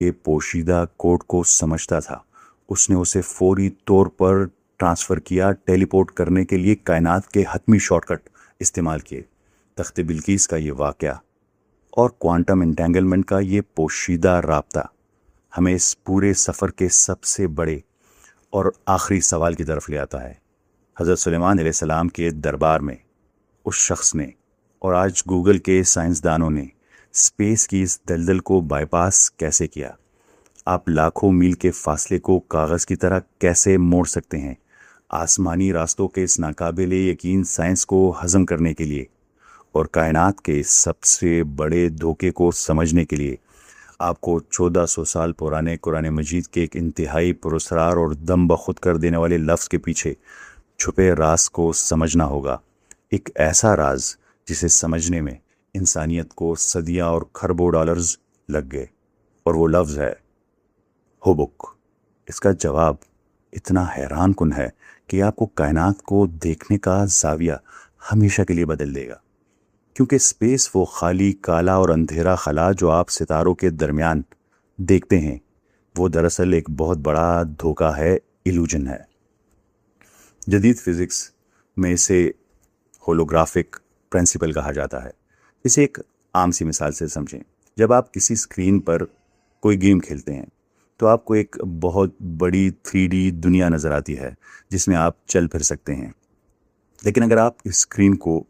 के पोशीदा कोड को समझता था, उसने उसे फौरी तौर पर ट्रांसफ़र किया, टेलीपोर्ट करने के लिए कायनात के हतमी शॉर्टकट इस्तेमाल किए। तख्ते बिल्किस का ये वाक़या और क्वांटम एंटेंगलमेंट का ये पोशीदा राब्ता हमें इस पूरे सफ़र के सबसे बड़े और आखिरी सवाल की तरफ ले आता है। हज़रत सुलेमान अलैहिस्सलाम के दरबार में उस शख्स ने और आज गूगल के साइंसदानों ने स्पेस की इस दलदल को बाईपास कैसे किया? आप लाखों मील के फासले को कागज़ की तरह कैसे मोड़ सकते हैं? आसमानी रास्तों के इस नाकाबिले यकीन साइंस को हज़म करने के लिए और कायनात के इस सबसे बड़े धोखे को समझने के लिए आपको 1400 साल पुराने कुरान मजीद के एक इंतहाई पुरस्कार और दम बखुद कर देने वाले लफ्ज़ के पीछे छुपे राज को समझना होगा। एक ऐसा राज जिसे समझने में इंसानियत को सदियां और खरबों डॉलर्स लग गए, और वो लफ्ज़ है हुबुक। इसका जवाब इतना हैरान कुन है कि आपको कायनात को देखने का जाविया हमेशा के लिए बदल देगा, क्योंकि स्पेस वो खाली काला और अंधेरा खला जो आप सितारों के दरमियान देखते हैं, वो दरअसल एक बहुत बड़ा धोखा है, इल्यूजन है। जदीद फिज़िक्स में इसे होलोग्राफिक प्रिंसिपल कहा जाता है। इसे एक आम सी मिसाल से समझें। जब आप किसी स्क्रीन पर कोई गेम खेलते हैं तो आपको एक बहुत बड़ी 3D दुनिया नज़र आती है जिसमें आप चल फिर सकते हैं। लेकिन अगर आप इस स्क्रीन को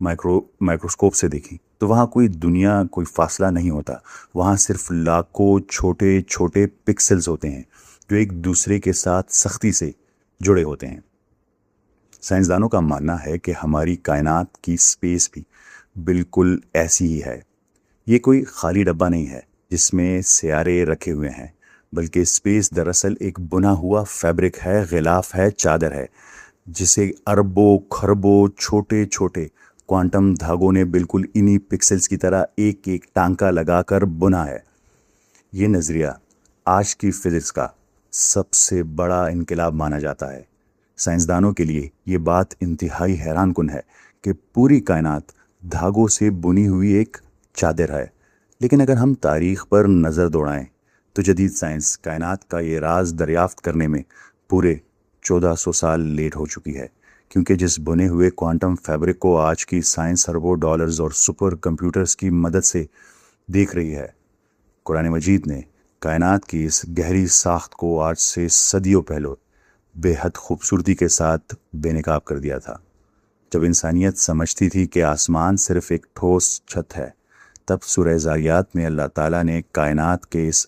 माइक्रोस्कोप से देखें तो वहाँ कोई दुनिया, कोई फासला नहीं होता। वहाँ सिर्फ लाखों छोटे छोटे पिक्सेल्स होते हैं जो एक दूसरे के साथ सख्ती से जुड़े होते हैं। साइंसदानों का मानना है कि हमारी कायनात की स्पेस भी बिल्कुल ऐसी ही है। ये कोई खाली डब्बा नहीं है जिसमें सियारे रखे हुए हैं, बल्कि स्पेस दरअसल एक बुना हुआ फैब्रिक है, गिलाफ है, चादर है, जिसे अरबों खरबों छोटे छोटे क्वांटम धागों ने बिल्कुल इन्हीं पिक्सेल्स की तरह एक एक टांका लगाकर बुना है। ये नज़रिया आज की फिजिक्स का सबसे बड़ा इनकलाब माना जाता है। साइंसदानों के लिए ये बात इंतहाई हैरान कुन है कि पूरी कायनात धागों से बुनी हुई एक चादर है। लेकिन अगर हम तारीख पर नज़र दौड़ाएं तो जदीद साइंस कायनात का ये राज दरियाफ्त करने में पूरे 1400 साल लेट हो चुकी है, क्योंकि जिस बुने हुए क्वांटम फैब्रिक को आज की साइंस अरबों डॉलर्स और सुपर कंप्यूटर्स की मदद से देख रही है, कुरान मजीद ने कायनात की इस गहरी साख्त को आज से सदियों पहले बेहद खूबसूरती के साथ बेनकाब कर दिया था। जब इंसानियत समझती थी कि आसमान सिर्फ एक ठोस छत है, तब सूरह ज़ारियात में अल्लाह ताला ने कायनात के इस